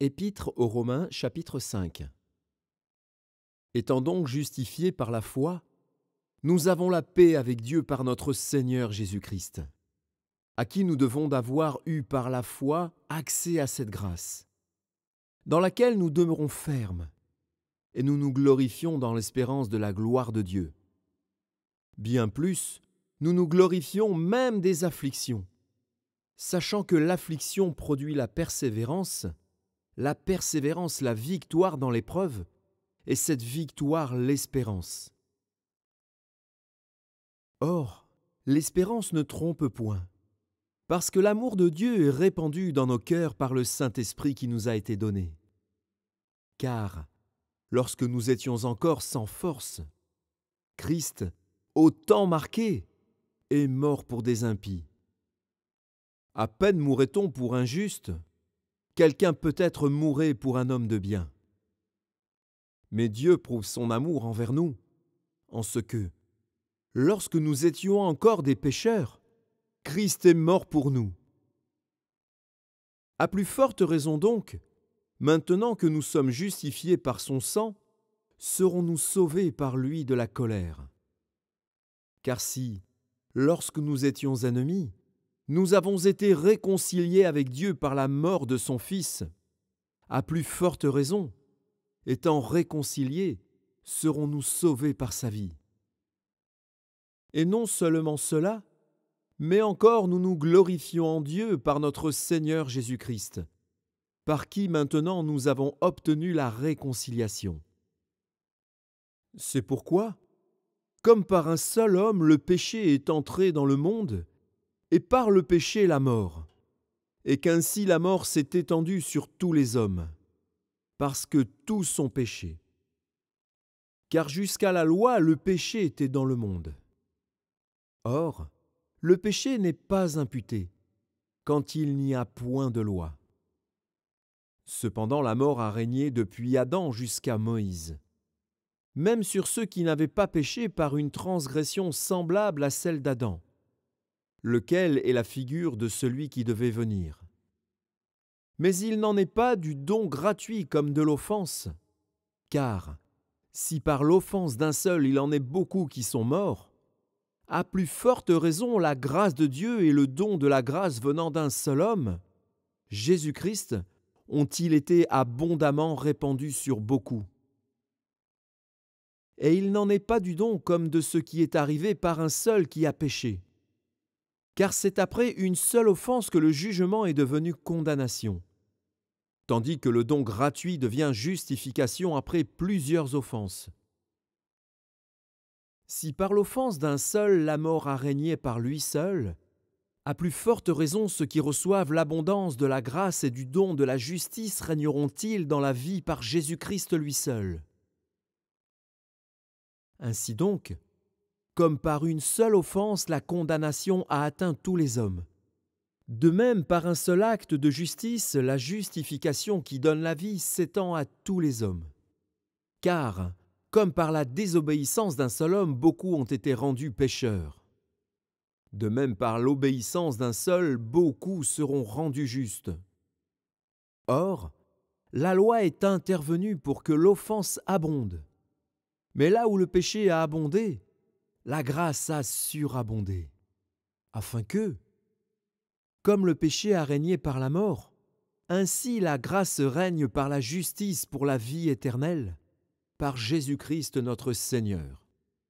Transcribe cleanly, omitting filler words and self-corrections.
Épître aux Romains, chapitre 5. Étant donc justifiés par la foi, nous avons la paix avec Dieu par notre Seigneur Jésus-Christ, à qui nous devons d'avoir eu par la foi accès à cette grâce, dans laquelle nous demeurons fermes, et nous nous glorifions dans l'espérance de la gloire de Dieu. Bien plus, nous nous glorifions même des afflictions, sachant que l'affliction produit la persévérance la victoire dans l'épreuve, et cette victoire l'espérance. Or, l'espérance ne trompe point, parce que l'amour de Dieu est répandu dans nos cœurs par le Saint-Esprit qui nous a été donné. Car, lorsque nous étions encore sans force, Christ, au temps marqué, est mort pour des impies. À peine mourrait-on pour un juste, quelqu'un peut-être mourrait pour un homme de bien. Mais Dieu prouve son amour envers nous, en ce que, lorsque nous étions encore des pécheurs, Christ est mort pour nous. À plus forte raison donc, maintenant que nous sommes justifiés par son sang, serons-nous sauvés par lui de la colère. Car si, lorsque nous étions ennemis, nous avons été réconciliés avec Dieu par la mort de son Fils, à plus forte raison, étant réconciliés, serons-nous sauvés par sa vie. Et non seulement cela, mais encore nous nous glorifions en Dieu par notre Seigneur Jésus-Christ, par qui maintenant nous avons obtenu la réconciliation. C'est pourquoi, comme par un seul homme le péché est entré dans le monde, et par le péché la mort, et qu'ainsi la mort s'est étendue sur tous les hommes, parce que tous ont péché. Car jusqu'à la loi, le péché était dans le monde. Or, le péché n'est pas imputé, quand il n'y a point de loi. Cependant, la mort a régné depuis Adam jusqu'à Moïse, même sur ceux qui n'avaient pas péché par une transgression semblable à celle d'Adam, lequel est la figure de celui qui devait venir. Mais il n'en est pas du don gratuit comme de l'offense, car si par l'offense d'un seul il en est beaucoup qui sont morts, à plus forte raison la grâce de Dieu et le don de la grâce venant d'un seul homme, Jésus-Christ, ont-ils été abondamment répandus sur beaucoup. Et il n'en est pas du don comme de ce qui est arrivé par un seul qui a péché. Car c'est après une seule offense que le jugement est devenu condamnation, tandis que le don gratuit devient justification après plusieurs offenses. Si par l'offense d'un seul la mort a régné par lui seul, à plus forte raison ceux qui reçoivent l'abondance de la grâce et du don de la justice régneront-ils dans la vie par Jésus-Christ lui seul. Ainsi donc, comme par une seule offense la condamnation a atteint tous les hommes, de même par un seul acte de justice la justification qui donne la vie s'étend à tous les hommes. Car, comme par la désobéissance d'un seul homme beaucoup ont été rendus pécheurs, de même par l'obéissance d'un seul beaucoup seront rendus justes. Or, la loi est intervenue pour que l'offense abonde. Mais là où le péché a abondé, la grâce a surabondé, afin que, comme le péché a régné par la mort, ainsi la grâce règne par la justice pour la vie éternelle, par Jésus-Christ notre Seigneur.